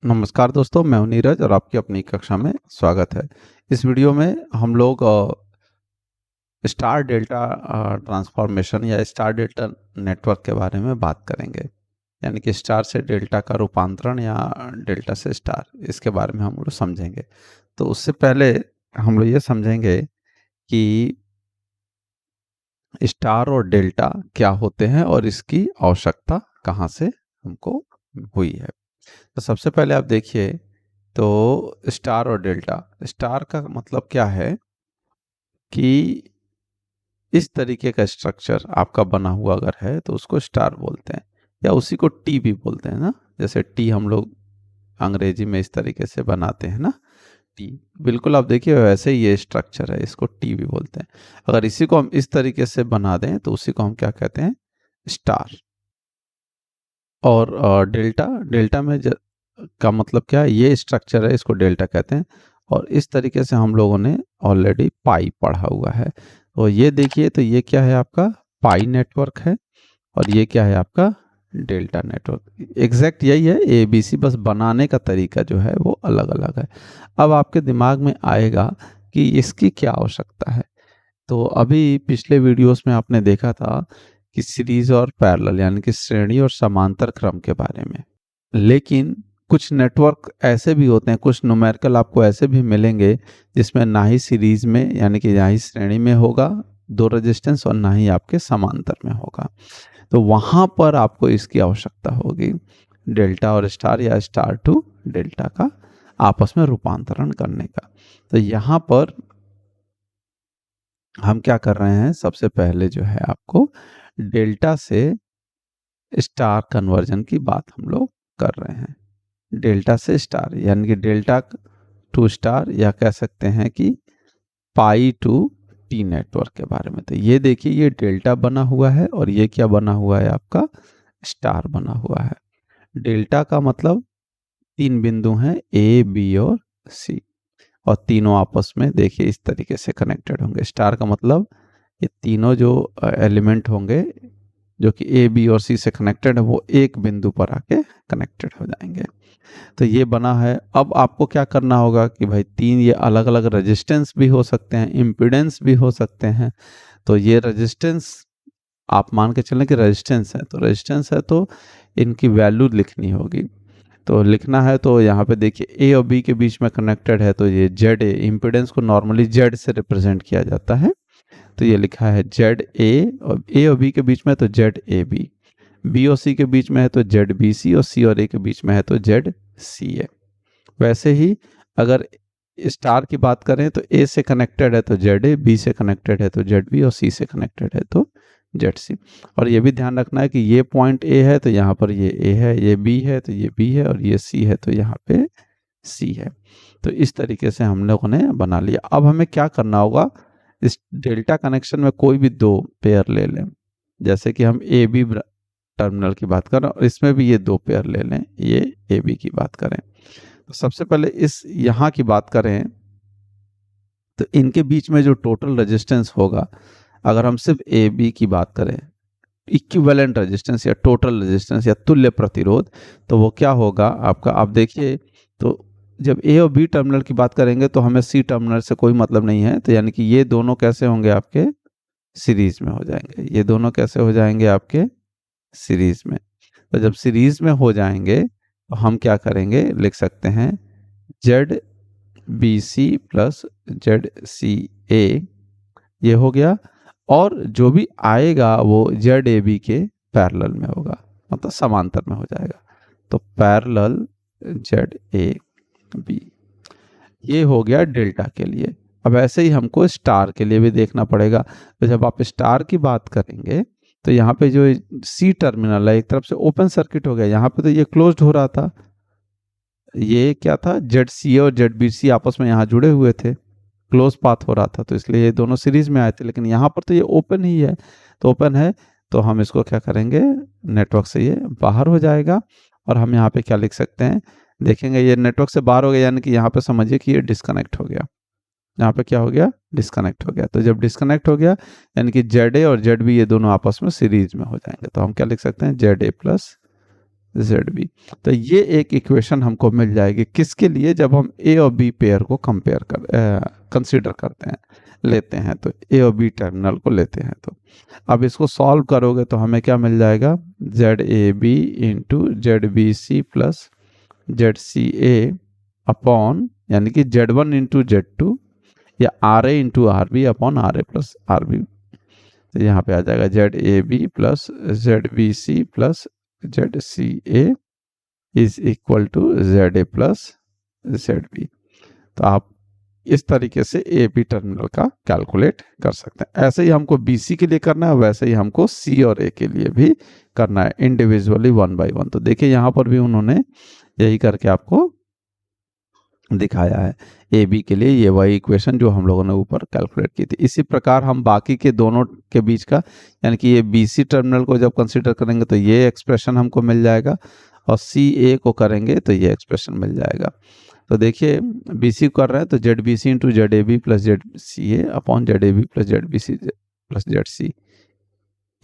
नमस्कार दोस्तों, मैं हूं नीरज और आपकी अपनी कक्षा में स्वागत है। इस वीडियो में हम लोग स्टार डेल्टा ट्रांसफॉर्मेशन या स्टार डेल्टा नेटवर्क के बारे में बात करेंगे। यानी कि स्टार से डेल्टा का रूपांतरण या डेल्टा से स्टार, इसके बारे में हम लोग समझेंगे। तो उससे पहले हम लोग ये समझेंगे कि स्टार और डेल्टा क्या होते हैं और इसकी आवश्यकता कहाँ से हमको हुई है। तो सबसे पहले आप देखिए, तो स्टार और डेल्टा, स्टार का मतलब क्या है कि इस तरीके का स्ट्रक्चर आपका बना हुआ अगर है तो उसको स्टार बोलते हैं, या उसी को टी भी बोलते हैं ना। जैसे टी हम लोग अंग्रेजी में इस तरीके से बनाते हैं ना, टी। बिल्कुल आप देखिए वैसे ही ये स्ट्रक्चर है, इसको टी भी बोलते हैं। अगर इसी को हम इस तरीके से बना दें तो उसी को हम क्या कहते हैं, स्टार। और डेल्टा, डेल्टा में का मतलब क्या है, ये स्ट्रक्चर है, इसको डेल्टा कहते हैं। और इस तरीके से हम लोगों ने ऑलरेडी पाई पढ़ा हुआ है। तो ये देखिए, तो ये क्या है आपका पाई नेटवर्क है, और ये क्या है आपका डेल्टा नेटवर्क। एग्जैक्ट यही है, ए बी सी, बस बनाने का तरीका जो है वो अलग अलग है। अब आपके दिमाग में आएगा कि इसकी क्या आवश्यकता है। तो अभी पिछले वीडियोस में आपने देखा था कि सीरीज और पैरेलल, यानी कि श्रेणी और समांतर क्रम के बारे में। लेकिन कुछ नेटवर्क ऐसे भी होते हैं, कुछ न्यूमेरिकल आपको ऐसे भी मिलेंगे जिसमें ना ही सीरीज में यानी कि ना ही श्रेणी में होगा दो रेजिस्टेंस, और ना ही आपके समांतर में होगा। तो वहां पर आपको इसकी आवश्यकता होगी, डेल्टा और स्टार या स्टार टू डेल्टा का आपस में रूपांतरण करने का। तो यहाँ पर हम क्या कर रहे हैं, सबसे पहले जो है आपको डेल्टा से स्टार कन्वर्जन की बात हम लोग कर रहे हैं। डेल्टा से स्टार यानी कि डेल्टा टू स्टार, या कह सकते हैं कि पाई टू टी नेटवर्क के बारे में। तो ये देखिए, ये डेल्टा बना हुआ है और ये क्या बना हुआ है आपका स्टार बना हुआ है। डेल्टा का मतलब तीन बिंदु हैं, ए बी और सी, और तीनों आपस में देखिए इस तरीके से कनेक्टेड होंगे। स्टार का मतलब ये तीनों जो एलिमेंट होंगे जो कि ए बी और सी से कनेक्टेड है, वो एक बिंदु पर आके कनेक्टेड हो जाएंगे। तो ये बना है। अब आपको क्या करना होगा कि भाई तीन ये अलग अलग रेजिस्टेंस भी हो सकते हैं, इम्पीडेंस भी हो सकते हैं। तो ये रेजिस्टेंस आप मान के चलें कि रेजिस्टेंस है, तो रेजिस्टेंस है तो इनकी वैल्यू लिखनी होगी। तो लिखना है तो यहाँ पे देखिए ए और बी के बीच में कनेक्टेड है, तो ये जेड ए, इम्पीडेंस को नॉर्मली जेड से रिप्रेजेंट किया जाता है। तो ये लिखा है जेड ए और बी के बीच में तो जेड ए बी, बी और सी के बीच में है तो जेड बी सी, और सी और ए के बीच में है तो जेड सी ए। वैसे ही अगर स्टार की बात करें तो ए से कनेक्टेड है तो जेड ए, बी से कनेक्टेड है तो जेड बी, और सी से कनेक्टेड है तो जेड सी। और ये भी ध्यान रखना है कि ये पॉइंट ए है तो यहाँ पर ये ए है, ये बी है तो ये बी है, और ये सी है तो यहाँ पे सी है। तो इस तरीके से हम लोगों ने बना लिया। अब हमें क्या करना होगा, इस डेल्टा कनेक्शन में कोई भी दो पेयर ले लें। जैसे कि हम ए बी टर्मिनल की बात करें और इसमें भी ये दो पेयर ले लें, ये ए बी की बात करें। तो सबसे पहले इस यहाँ की बात करें तो इनके बीच में जो टोटल रेजिस्टेंस होगा, अगर हम सिर्फ ए बी की बात करें, इक्विवेलेंट रेजिस्टेंस या टोटल रेजिस्टेंस या तुल्य प्रतिरोध, तो वो क्या होगा आपका। आप देखिए, तो जब ए और बी टर्मिनल की बात करेंगे तो हमें सी टर्मिनल से कोई मतलब नहीं है। तो यानी कि ये दोनों कैसे होंगे आपके सीरीज में हो जाएंगे, ये दोनों कैसे हो जाएंगे आपके सीरीज में। तो जब सीरीज में हो जाएंगे तो हम क्या करेंगे, लिख सकते हैं Z B C plus Z C A, ये हो गया। और जो भी आएगा वो जेड ए बी के पैरेलल में होगा, मतलब समांतर में हो जाएगा। तो पैरेलल जेड ए बी, ये हो गया डेल्टा के लिए। अब ऐसे ही हमको स्टार के लिए भी देखना पड़ेगा। तो जब आप स्टार की बात करेंगे तो यहाँ पे जो सी टर्मिनल है एक तरफ से ओपन सर्किट हो गया, यहाँ पे तो ये क्लोज्ड हो रहा था। ये क्या था, जेड सी और जेड बी सी आपस में यहाँ जुड़े हुए थे, क्लोज पाथ हो रहा था, तो इसलिए ये दोनों सीरीज में आए थे। लेकिन यहाँ पर तो ये ओपन ही है, तो ओपन है तो हम इसको क्या करेंगे, नेटवर्क से ये बाहर हो जाएगा। और हम यहाँ पे क्या लिख सकते हैं, देखेंगे ये नेटवर्क से बाहर हो गया, यानी कि यहाँ पे समझिए कि ये डिस्कनेक्ट हो गया। यहाँ पे क्या हो गया, डिस्कनेक्ट हो गया। तो जब डिस्कनेक्ट हो गया यानी कि जेड ए और जेड बी ये दोनों आपस में सीरीज में हो जाएंगे। तो हम क्या लिख सकते हैं, Z A plus Z B. तो ये एक इक्वेशन हमको मिल जाएगी किसके लिए, जब हम ए और बी पेयर को कंसीडर करते हैं, लेते हैं, तो ए और बी टर्मिनल को लेते हैं। तो अब इसको सॉल्व करोगे तो हमें क्या मिल जाएगा, Z A B into Z B C plus Z C A upon, यानी कि Z one into Z two, या R A into R B upon R A plus R B. तो यहाँ पे आ जाएगा Z A B plus Z B C plus Z C A is equal to Z A plus Z B. तो आप इस तरीके से ए बी टर्मिनल का कैलकुलेट कर सकते हैं। ऐसे ही हमको बी सी के लिए करना है, वैसे ही हमको सी और ए के लिए भी करना है, इंडिविजुअली 1 by 1। तो देखिए यहाँ पर भी उन्होंने यही करके आपको दिखाया है, ए बी के लिए ये वही इक्वेशन जो हम लोगों ने ऊपर कैलकुलेट की थी। इसी प्रकार हम बाकी के दोनों के बीच का, यानी कि ये बी सी टर्मिनल को जब कंसीडर करेंगे तो ये एक्सप्रेशन हमको मिल जाएगा, और सी ए को करेंगे तो ये एक्सप्रेशन मिल जाएगा। तो देखिए बी सी कर रहे हैं तो Z B C into Z A B plus Z C A upon Z A B plus Z B C plus Z C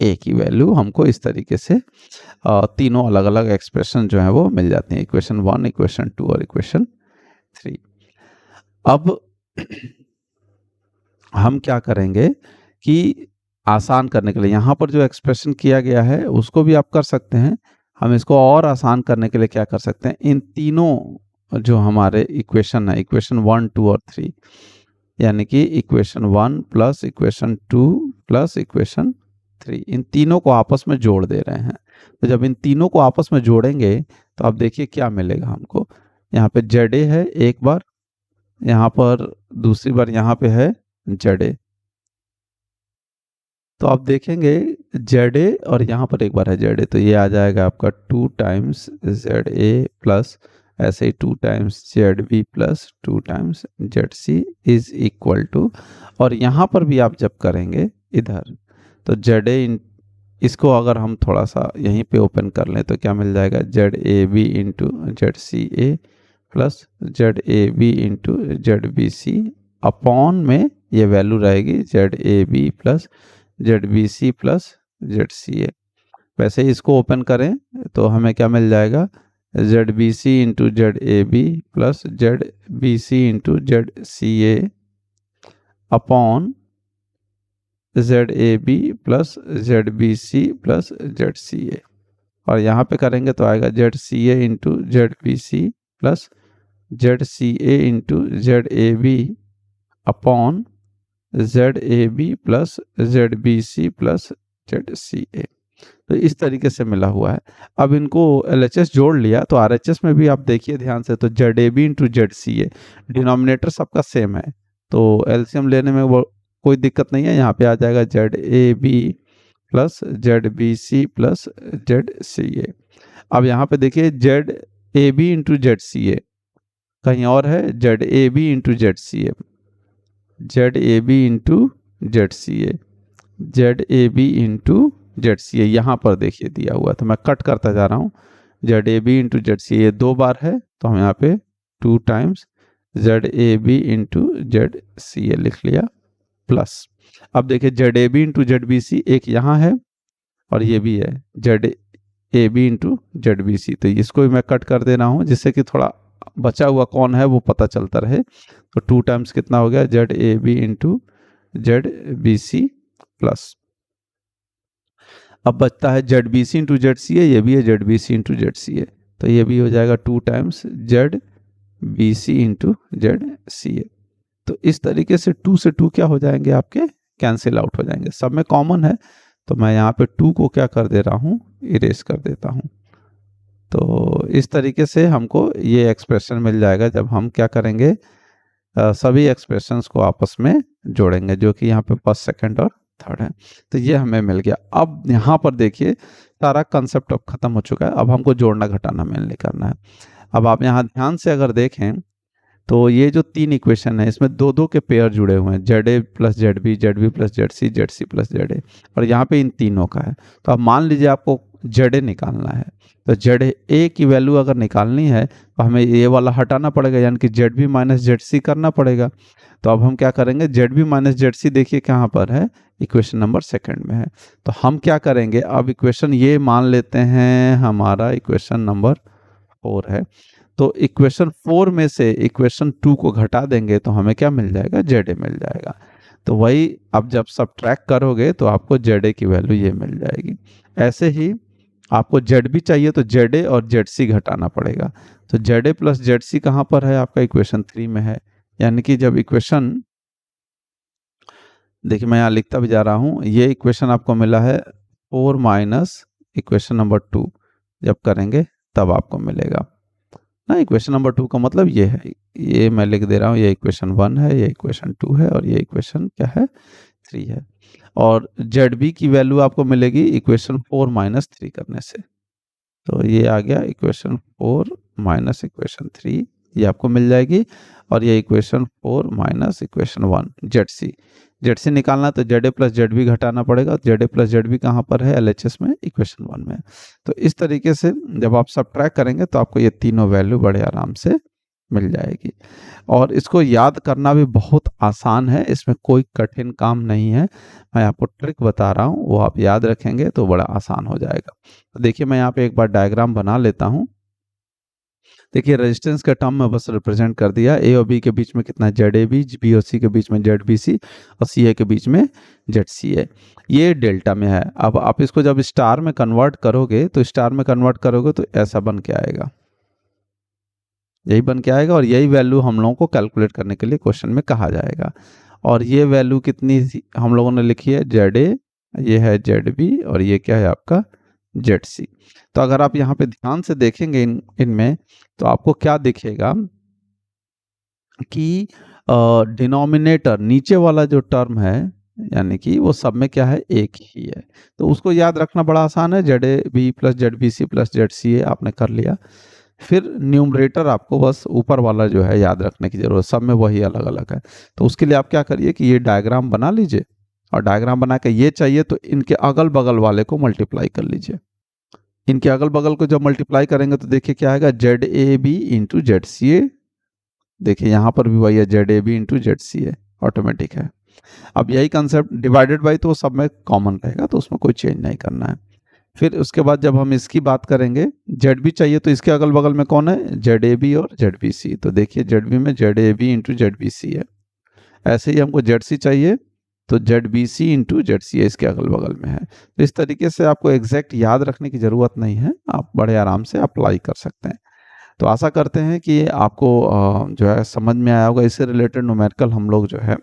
A की वैल्यू हमको इस तरीके से तीनों अलग अलग एक्सप्रेशन जो है वो मिल जाते हैं, इक्वेशन 1, इक्वेशन 2 और इक्वेशन 3। अब हम क्या करेंगे कि आसान करने के लिए यहाँ पर जो एक्सप्रेशन किया गया है उसको भी आप कर सकते हैं। हम इसको और आसान करने के लिए क्या कर सकते हैं, इन तीनों जो हमारे इक्वेशन है, इक्वेशन 1, 2 और 3, यानी कि equation 1 plus equation 2 plus equation 3, इन तीनों को आपस में जोड़ दे रहे हैं। तो जब इन तीनों को आपस में जोड़ेंगे तो आप देखिए क्या मिलेगा हमको। यहाँ पे जेड ए है एक बार, यहाँ पर दूसरी बार यहाँ पे है जेड ए, तो आप देखेंगे जेड ए और यहाँ पर एक बार है जेड ए, तो ये आ जाएगा आपका 2 टाइम्स जेड ए प्लस ऐसे ही 2 times Z B plus 2 times Z C is equal to, और यहाँ पर भी आप जब करेंगे इधर तो जेड ए, इसको अगर हम थोड़ा सा यहीं पे ओपन कर लें तो क्या मिल जाएगा, Z A B into Z C A plus Z A B into Z B C upon में ये वैल्यू रहेगी Z A B plus Z B C plus Z C A. वैसे ही इसको ओपन करें तो हमें क्या मिल जाएगा, Z B C into Z A B plus Z B C into Z C A upon Z A B plus Z B C plus Z C A, और यहाँ पे करेंगे तो आएगा Z C A into Z B C plus Z C A into Z A B upon Z A B plus Z B C plus Z C A. तो इस तरीके से मिला हुआ है। अब इनको LHS जोड़ लिया तो RHS में भी आप देखिए ध्यान से, तो Z A B into Z C A, denominator सबका सेम है तो एलसीएम लेने में वो कोई दिक्कत नहीं है। यहाँ पे आ जाएगा Z A B plus Z B C plus Z C A. अब यहाँ पे देखिए Z A B into Z C A कहीं और है, Z A B into Z C A, Z A B into Z C A, Z A B into Z C A यहाँ पर देखिए दिया हुआ, तो मैं कट करता जा रहा हूँ। Z A B into Z C A 2 बार है तो हम यहाँ पे 2 times Z A B into Z C A लिख लिया प्लस। अब देखिए Z A B into Z B C एक यहाँ है और ये भी है Z A B into Z B C, तो इसको भी मैं कट कर दे रहा हूँ जिससे कि थोड़ा बचा हुआ कौन है वो पता चलता रहे। तो 2 टाइम्स कितना हो गया, Z A B into Z B C plus, अब बचता है Z B C into Z C A, ये भी है Z B C into Z C A, तो ये भी हो जाएगा 2 times Z B C into Z C A. तो इस तरीके से 2 से 2 क्या हो जाएंगे आपके, कैंसिल आउट हो जाएंगे, सब में कॉमन है तो मैं यहाँ पे 2 को क्या कर दे रहा हूँ, इरेज कर देता हूँ। तो इस तरीके से हमको ये एक्सप्रेशन मिल जाएगा जब हम क्या करेंगे, सभी एक्सप्रेशंस को आपस में जोड़ेंगे, जो कि यहाँ पे फर्स्ट, सेकंड और थर्ड है। तो ये हमें मिल गया। अब यहाँ पर देखिए सारा कंसेप्ट अब खत्म हो चुका है, अब हमको जोड़ना घटाना मेनली करना है। अब आप यहाँ ध्यान से अगर देखें तो ये जो 3 इक्वेशन है इसमें 2-2 के पेयर जुड़े हुए हैं, Z A plus Z B plus Z C plus Z A, और यहाँ पे इन तीनों का है। तो अब मान लीजिए आपको जेड ए निकालना है, तो जेड ए की वैल्यू अगर निकालनी है तो हमें ये वाला हटाना पड़ेगा, यानी कि Z B minus Z C करना पड़ेगा। तो अब हम क्या करेंगे, Z B minus Z C देखिए कहाँ पर है, इक्वेशन नंबर सेकंड में है। तो हम क्या करेंगे, अब इक्वेशन ये मान लेते हैं हमारा इक्वेशन नंबर 4 है, तो इक्वेशन 4 में से इक्वेशन 2 को घटा देंगे तो हमें क्या मिल जाएगा, ZA मिल जाएगा। तो वही अब जब सब्ट्रैक्ट करोगे तो आपको ZA की वैल्यू ये मिल जाएगी। ऐसे ही आपको ZB चाहिए तो ZA और ZC घटाना पड़ेगा। तो ZA प्लस ZC कहाँ पर है, आपका इक्वेशन 3 में है। यानी कि जब इक्वेशन, देखिए मैं यहाँ लिखता भी जा रहा हूँ, ये इक्वेशन आपको मिला है 4 माइनस इक्वेशन नंबर 2, जब करेंगे तब आपको मिलेगा ना। इक्वेशन नंबर 2 का मतलब ये है, ये मैं लिख दे रहा हूँ, ये इक्वेशन 1 है, ये इक्वेशन 2 है और ये इक्वेशन क्या है, 3 है। और ZB की वैल्यू आपको मिलेगी इक्वेशन 4 माइनस 3 करने से। तो ये आ गया इक्वेशन 4 माइनस इक्वेशन 3, ये आपको मिल जाएगी। और ये इक्वेशन 4 माइनस इक्वेशन 1 ZC निकालना तो ZA प्लस ZB घटाना पड़ेगा। ZA प्लस ZB कहाँ पर है, LHS में, इक्वेशन 1 में। तो इस तरीके से जब आप सब्ट्रैक्ट करेंगे तो आपको ये तीनों वैल्यू बड़े आराम से मिल जाएगी। और इसको याद करना भी बहुत आसान है, इसमें कोई कठिन काम नहीं है। मैं आपको ट्रिक बता रहा हूँ, वो आप याद रखेंगे तो बड़ा आसान हो जाएगा। तो देखिए मैं यहाँ पे एक बार डायग्राम बना लेता हूँ। देखिए रेजिस्टेंस का टर्म में बस रिप्रेजेंट कर दिया, ए और बी के बीच में कितना ZAB, बी और सी के बीच में ZBC और CA के बीच में ZCA, ये डेल्टा में है। अब आप इसको जब स्टार में कन्वर्ट करोगे तो ऐसा बन के आएगा, यही बन के आएगा। और यही वैल्यू हम लोगों को कैलकुलेट करने के लिए क्वेश्चन में कहा जाएगा। और ये वैल्यू कितनी हम लोगों ने लिखी है, ZA, ये है ZB और ये क्या है आपका ZC। तो अगर आप यहाँ पे ध्यान से देखेंगे इनमें तो आपको क्या दिखेगा कि डिनोमिनेटर नीचे वाला जो टर्म है यानी कि वो सब में क्या है, एक ही है। तो उसको याद रखना बड़ा आसान है, ZAB plus ZBC plus ZCA आपने कर लिया। फिर न्यूमरेटर आपको बस ऊपर वाला जो है याद रखने की जरूरत, सब में वही अलग अलग है। तो उसके लिए आप क्या करिए कि ये डायग्राम बना लीजिए, और डायग्राम बना के ये चाहिए तो इनके अगल बगल वाले को मल्टीप्लाई कर लीजिए। इनके अगल बगल को जब मल्टीप्लाई करेंगे तो देखिए क्या आएगा, ZAB इंटू ZCA। देखिए यहाँ पर भी वही है, ZAB इंटू ZCA, ऑटोमेटिक है। अब यही कंसेप्ट डिवाइडेड बाई तो सब में कॉमन रहेगा, तो उसमें कोई चेंज नहीं करना है। फिर उसके बाद जब हम इसकी बात करेंगे, ZB चाहिए तो इसके अगल बगल में कौन है, ZAB और ZBC। तो देखिए ZB में ZAB इंटू ZBC है। ऐसे ही हमको ZC चाहिए तो ZBC इंटू ZCA इसके अगल बगल में है। तो इस तरीके से आपको एग्जैक्ट याद रखने की ज़रूरत नहीं है, आप बड़े आराम से अप्लाई कर सकते हैं। तो आशा करते हैं कि आपको जो है समझ में आया होगा। इससे रिलेटेड न्यूमेरिकल हम लोग जो है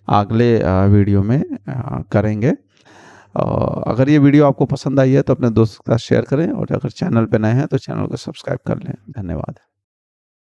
अगले वीडियो में करेंगे। अगर ये वीडियो आपको पसंद आई है तो अपने दोस्तों के साथ शेयर करें, और अगर चैनल पे नए हैं तो चैनल को सब्सक्राइब कर लें। धन्यवाद।